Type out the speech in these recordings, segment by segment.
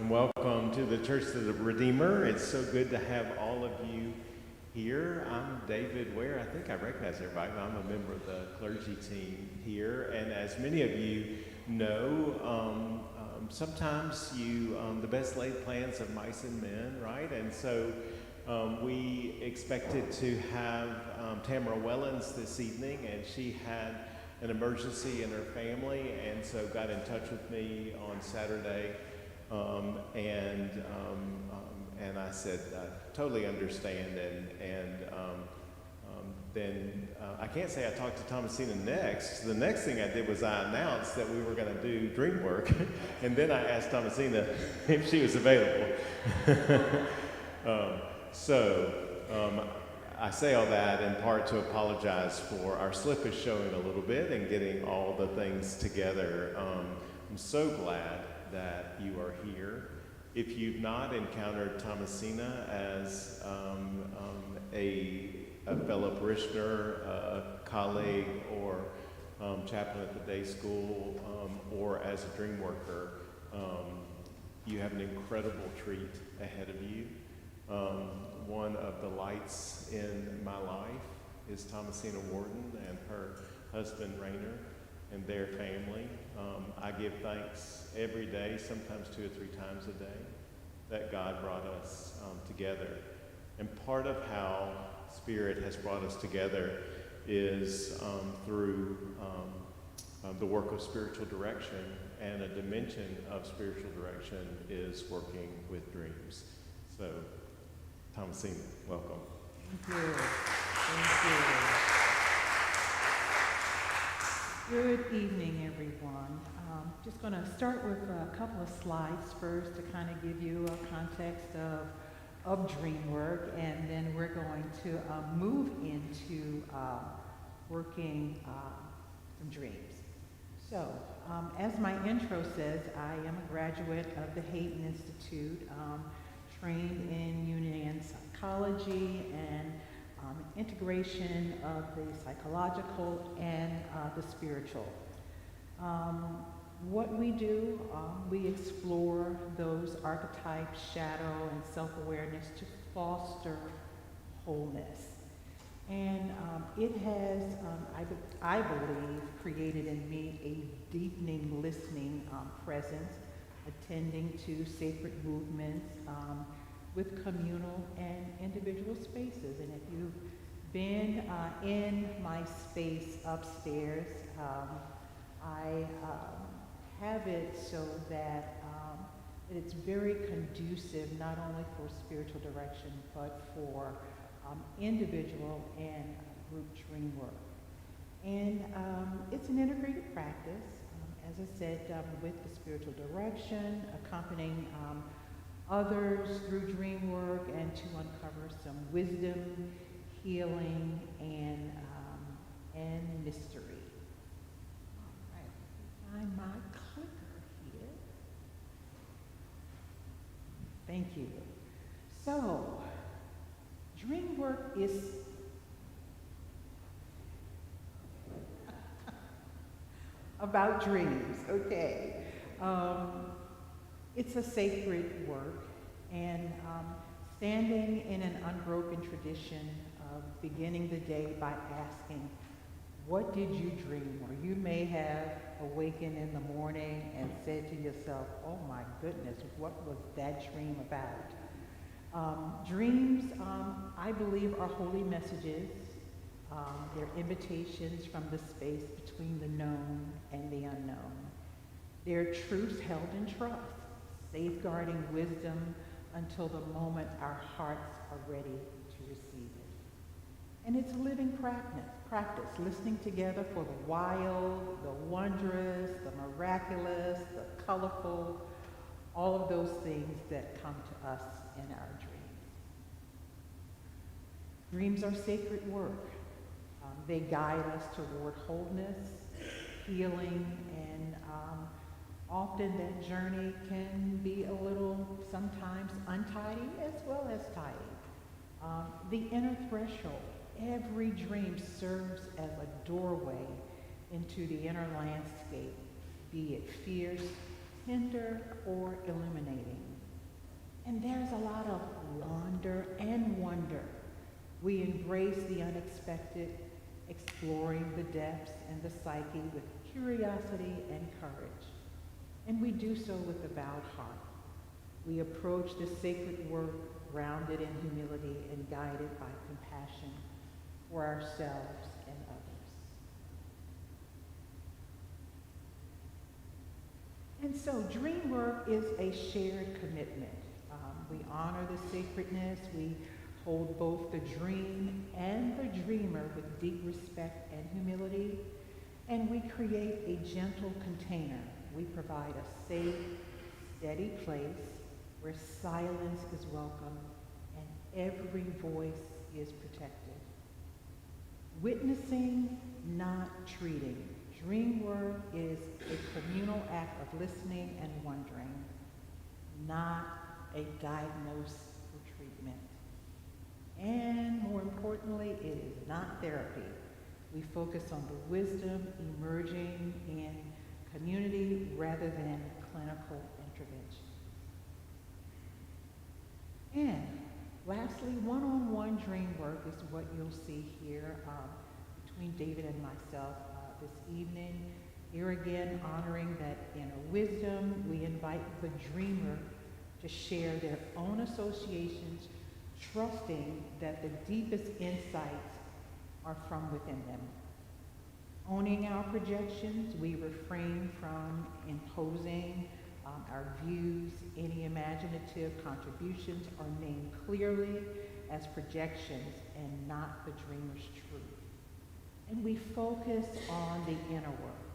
And welcome to the Church of the Redeemer. It's so good to have all of you here. I'm David Ware. I think I recognize everybody, but I'm a member of the clergy team here. And as many of you know, sometimes the best laid plans of mice and men, right? And so we expected to have Tamara Wellens this evening, and she had an emergency in her family, and so got in touch with me on Saturday. And I said, I totally understand. Then I can't say I talked to Thomasina next. The next thing I did was I announced that we were going to do dream work. And then I asked Thomasina if she was available. I say all that in part to apologize for our slippage showing a little bit and getting all the things together. I'm so glad that you are here. If you've not encountered Thomasina as a fellow parishioner, a colleague, or chaplain at the day school, or as a dream worker, you have an incredible treat ahead of you. One of the lights in my life is Thomasina Wharton and her husband Rayner and their family. I give thanks every day, sometimes 2 or 3 times a day, that God brought us together. And part of how Spirit has brought us together is through the work of spiritual direction, and a dimension of spiritual direction is working with dreams. So, Thomasina, welcome. Thank you. Thank you. Good evening, everyone. Just going to start with a couple of slides first to kind of give you a context of dream work, and then we're going to move into working some dreams. So, as my intro says, I am a graduate of the Hayden Institute, trained in Jungian psychology and integration of the psychological and the spiritual. What we do, we explore those archetypes, shadow, and self-awareness to foster wholeness. And it has, I believe, created in me a deepening listening presence, attending to sacred movements with communal and individual spaces. And if you've been in my space upstairs, I have it so that it's very conducive not only for spiritual direction, but for individual and group dream work. And it's an integrated practice, as I said, with the spiritual direction, accompanying others through dream work, and to uncover some wisdom, healing, and mystery. All right, find my clicker here. Thank you. So, dream work is about dreams, okay. It's a sacred work, and standing in an unbroken tradition of beginning the day by asking, what did you dream? Or you may have awakened in the morning and said to yourself, oh my goodness, what was that dream about? Dreams, I believe, are holy messages. They're invitations from the space between the known and the unknown. They're truths held in trust, safeguarding wisdom until the moment our hearts are ready to receive it. And it's a living practice, listening together for the wild, the wondrous, the miraculous, the colorful, all of those things that come to us in our dreams. Dreams are sacred work. They guide us toward wholeness, healing, and often that journey can be a little, sometimes untidy as well as tidy. The inner threshold, every dream serves as a doorway into the inner landscape, be it fierce, tender, or illuminating. And there's a lot of wander and wonder. We embrace the unexpected, exploring the depths and the psyche with curiosity and courage. And we do so with a bowed heart. We approach this sacred work grounded in humility and guided by compassion for ourselves and others. And so dream work is a shared commitment. We honor the sacredness. We hold both the dream and the dreamer with deep respect and humility. And we create a gentle container. We provide a safe, steady place where silence is welcome and every voice is protected. Witnessing, not treating. Dream work is a communal act of listening and wondering, not a diagnosis or treatment. And more importantly, it is not therapy. We focus on the wisdom emerging in community rather than clinical intervention. And lastly, one-on-one dream work is what you'll see here between David and myself this evening. Here again, honoring that inner wisdom, we invite the dreamer to share their own associations, trusting that the deepest insights are from within them. Owning our projections, we refrain from imposing our views. Any imaginative contributions are named clearly as projections and not the dreamer's truth. And we focus on the inner work.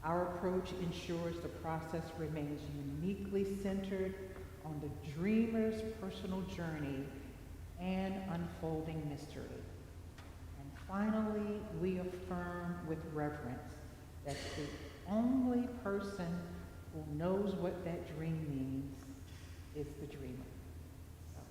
Our approach ensures the process remains uniquely centered on the dreamer's personal journey and unfolding mystery. And finally, we affirm with reverence that the only person who knows what that dream means is the dreamer. So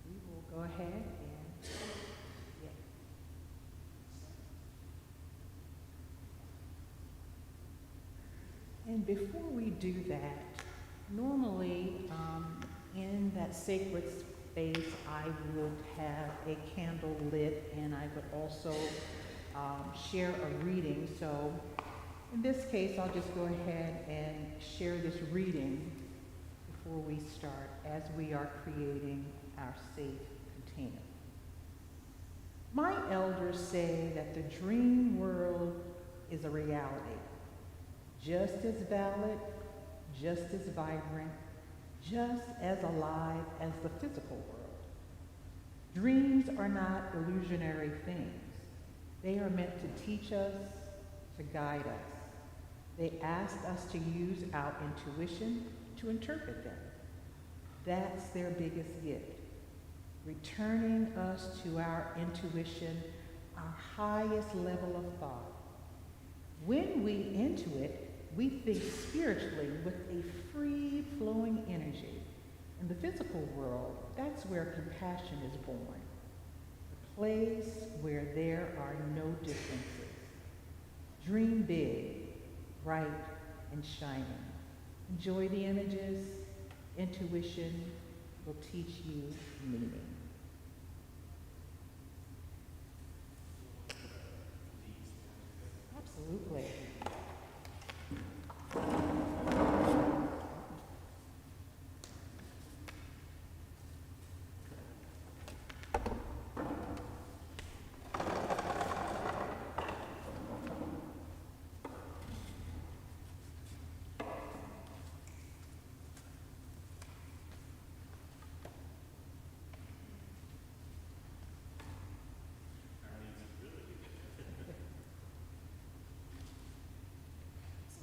we will go ahead and And before we do that, normally in that sacred space, I would have a candle lit and I would also share a reading. So in this case, I'll just go ahead and share this reading before we start as we are creating our safe container. My elders say that the dream world is a reality, just as valid, just as vibrant, just as alive as the physical world. Dreams are not illusionary things. They are meant to teach us, to guide us. They ask us to use our intuition to interpret them. That's their biggest gift, returning us to our intuition, our highest level of thought. When we intuit, we think spiritually with a free-flowing energy. In the physical world, that's where compassion is born, a place where there are no differences. Dream big, bright and shining. Enjoy the images. Intuition will teach you meaning. Absolutely.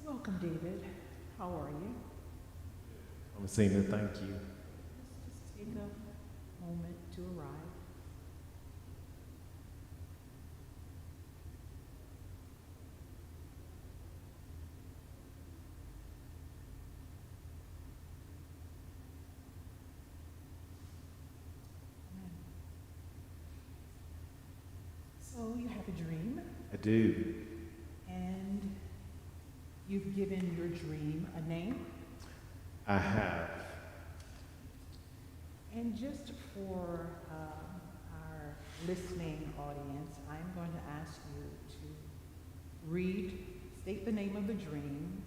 Welcome, David. How are you? Thomasina, thank you. Let's just take a moment to arrive. Amen. So you have a dream, I do. and you've given your dream a name. I have. And just for our listening audience, I'm going to ask you to state the name of the dream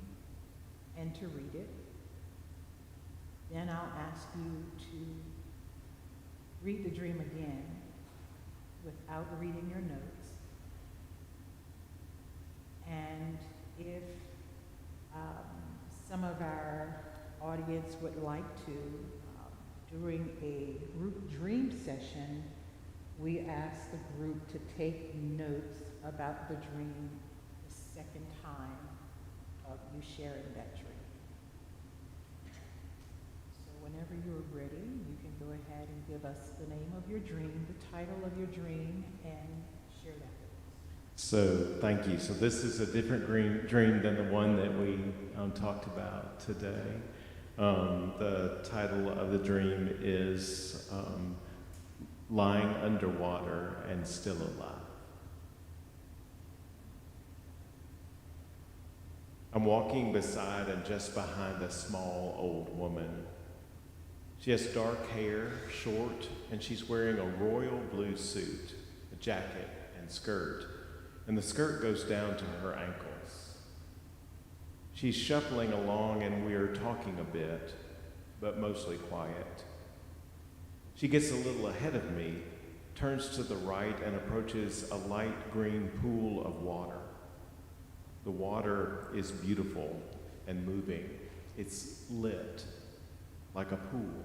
and to read it. Then I'll ask you to read the dream again without reading your notes. And if some of our audience would like to, during a group dream session, we ask the group to take notes about the dream the second time of you sharing that dream. So whenever you're ready, you can go ahead and give us the name of your dream, the title of your dream, and share that with us. So thank you. So this is a different dream than the one that we talked about today. The title of the dream is Lying Underwater and Still Alive. I'm walking beside and just behind a small old woman. She has dark hair, short, and she's wearing a royal blue suit, a jacket, and skirt, and the skirt goes down to her ankles. She's shuffling along and we're talking a bit, but mostly quiet. She gets a little ahead of me, turns to the right, and approaches a light green pool of water. The water is beautiful and moving. It's lit like a pool.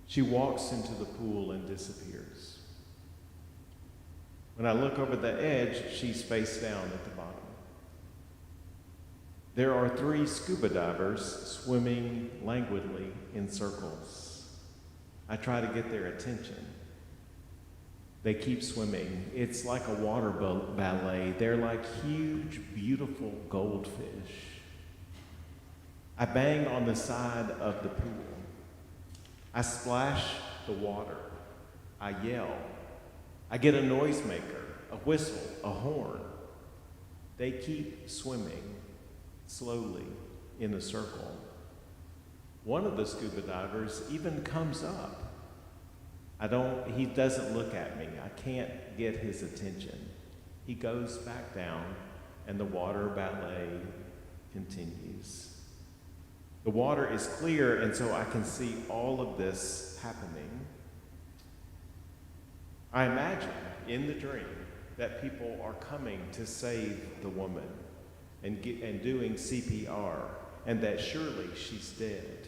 She walks into the pool and disappears. When I look over the edge, she's face down at the bottom. There are 3 scuba divers swimming languidly in circles. I try to get their attention. They keep swimming. It's like a water ballet. They're like huge, beautiful goldfish. I bang on the side of the pool. I splash the water. I yell. I get a noisemaker, a whistle, a horn. They keep swimming slowly in a circle. One of the scuba divers even comes up. He doesn't look at me. I can't get his attention. He goes back down and the water ballet continues. The water is clear, and so I can see all of this happening. I imagine in the dream that people are coming to save the woman and doing CPR, and that surely she's dead.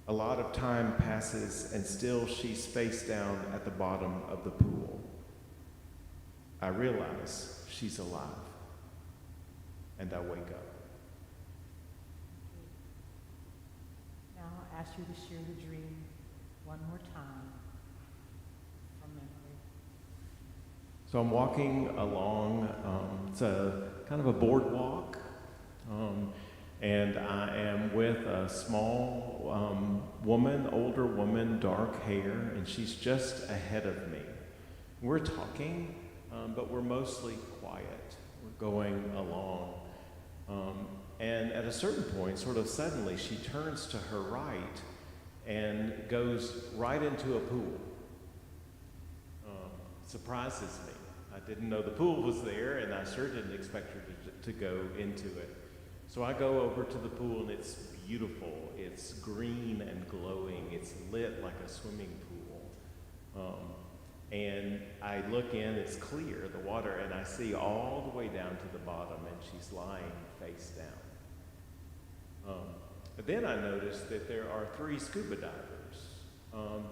A lot of time passes, and still she's face down at the bottom of the pool. I realize she's alive, and I wake up. Now I'll ask you to share the dream one more time from memory. So I'm walking along, it's a kind of a boardwalk, and I am with a small woman, older woman, dark hair, and she's just ahead of me. We're talking, but we're mostly quiet. We're going along. And at a certain point, sort of suddenly, she turns to her right and goes right into a pool. Surprises me. I didn't know the pool was there, and I sure didn't expect her to go into it. So I go over to the pool, and it's beautiful. It's green and glowing. It's lit like a swimming pool. And I look in, it's clear, the water, and I see all the way down to the bottom, and she's lying face down. But then I noticed that there are 3 scuba divers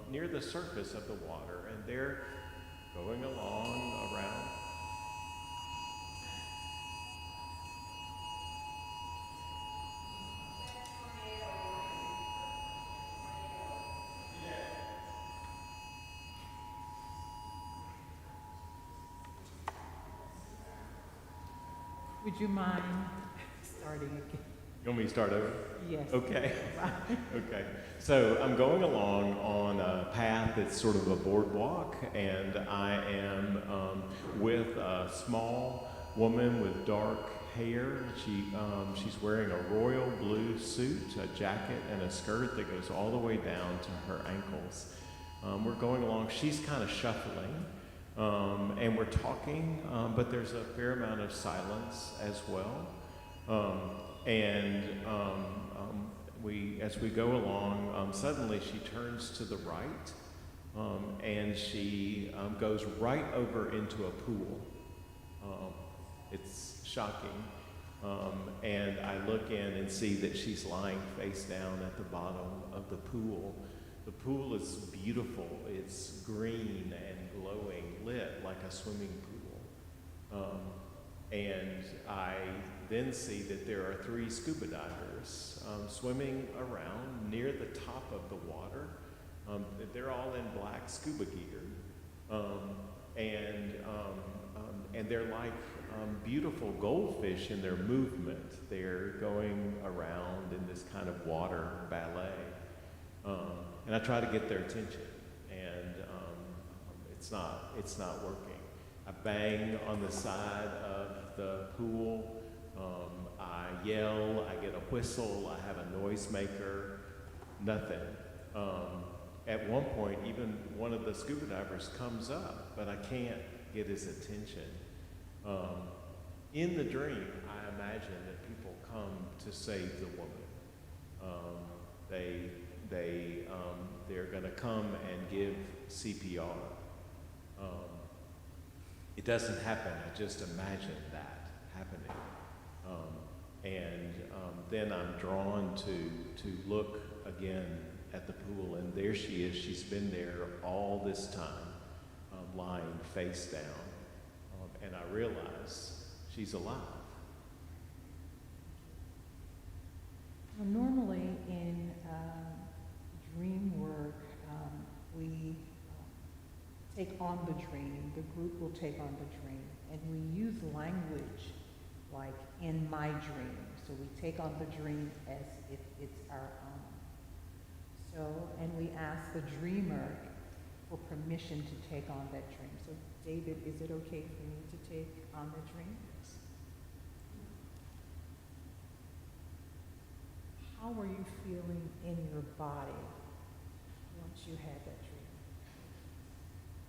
near the surface of the water, and they're going along around. Would you mind starting again? You want me to start over? Yes. Okay. Okay. So I'm going along on a path that's sort of a boardwalk, and I am with a small woman with dark hair. She's wearing a royal blue suit, a jacket, and a skirt that goes all the way down to her ankles. We're going along. She's kind of shuffling, and we're talking, but there's a fair amount of silence as well. As we go along, suddenly she turns to the right, and she goes right over into a pool. It's shocking. And I look in and see that she's lying face down at the bottom of the pool. The pool is beautiful. It's green and glowing, lit like a swimming pool. And I then see that there are 3 scuba divers swimming around near the top of the water. They're all in black scuba gear. And they're like beautiful goldfish in their movement. They're going around in this kind of water ballet. And I try to get their attention, and it's not working. I bang on the side of the pool. I yell, I get a whistle, I have a noisemaker, nothing. At one point, even one of the scuba divers comes up, but I can't get his attention. In the dream, I imagine that people come to save the woman. They're going to come and give CPR. It doesn't happen. I just imagine that happening. Then I'm drawn to look again at the pool, and there she is. She's been there all this time, lying face down. And I realize she's alive. Well, normally in dream work, we take on the dream. The group will take on the dream. And we use language like in my dream. So we take on the dream as if it's our own. And we ask the dreamer for permission to take on that dream. So David, is it okay for me to take on the dream? How were you feeling in your body once you had that dream?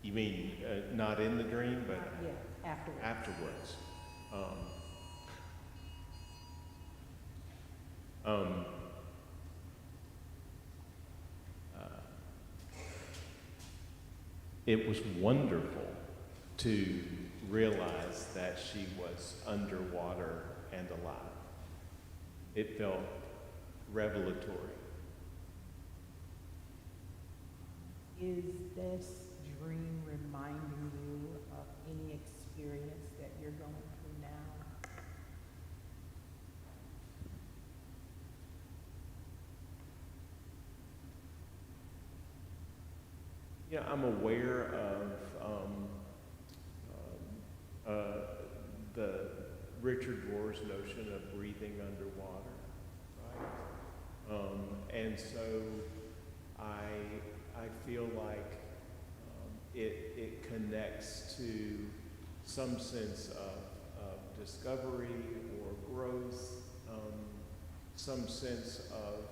You mean not in the dream, but yeah, afterwards. Afterwards. It was wonderful to realize that she was underwater and alive. It felt revelatory. Is this dream reminding you of any experience that you're going through now? Yeah, I'm aware of the Richard Rohr's notion of breathing underwater, right? And so I feel like it connects to some sense of discovery or growth, some sense of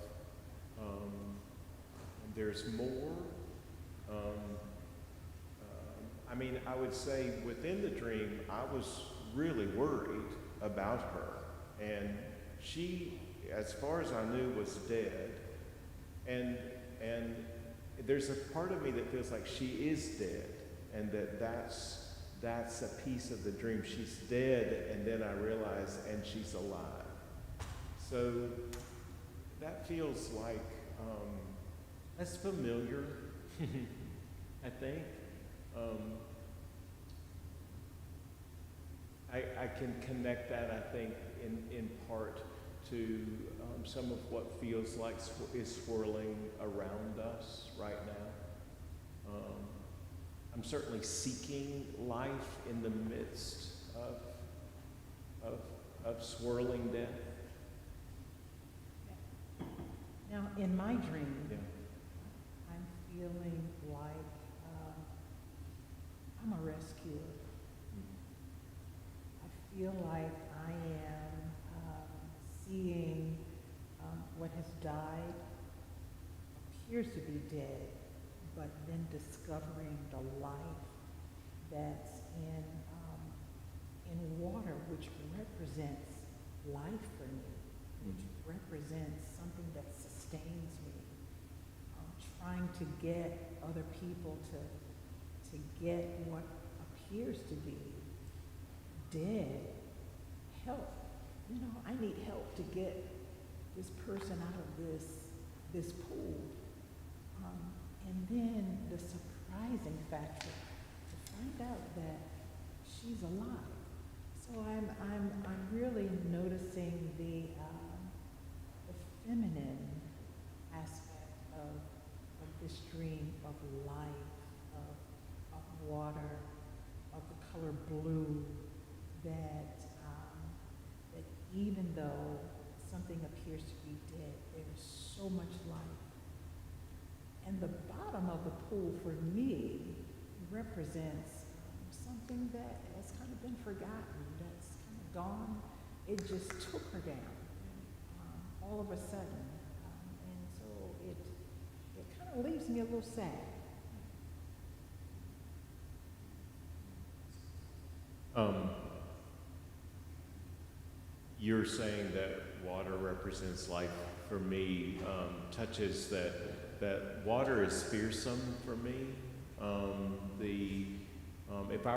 there's more. I would say within the dream, I was really worried about her. And she, as far as I knew, was dead. And there's a part of me that feels like she is dead, and that's a piece of the dream. She's dead, and then I realize, and she's alive. So that feels like, that's familiar, I think. I can connect that, I think, in part to some of what feels like is swirling around us right now. I'm certainly seeking life in the midst of swirling death. Now, in my dream, Yeah. I'm feeling like I'm a rescuer. I feel like I am died appears to be dead, but then discovering the life that's in water, which represents life for me, which represents something that sustains me. Trying to get other people to get what appears to be dead help. You know, I need help to get this person out of this pool. And then the surprising factor to find out that she's alive. So I'm really noticing the feminine aspect of this dream of life, of water, of the color blue, that even though something appears to be dead, there's so much life. And the bottom of the pool for me represents something that has kind of been forgotten, that's kind of gone. It just took her down all of a sudden. And so it kind of leaves me a little sad. You're saying that water represents life for me, touches that water is fearsome for me. If I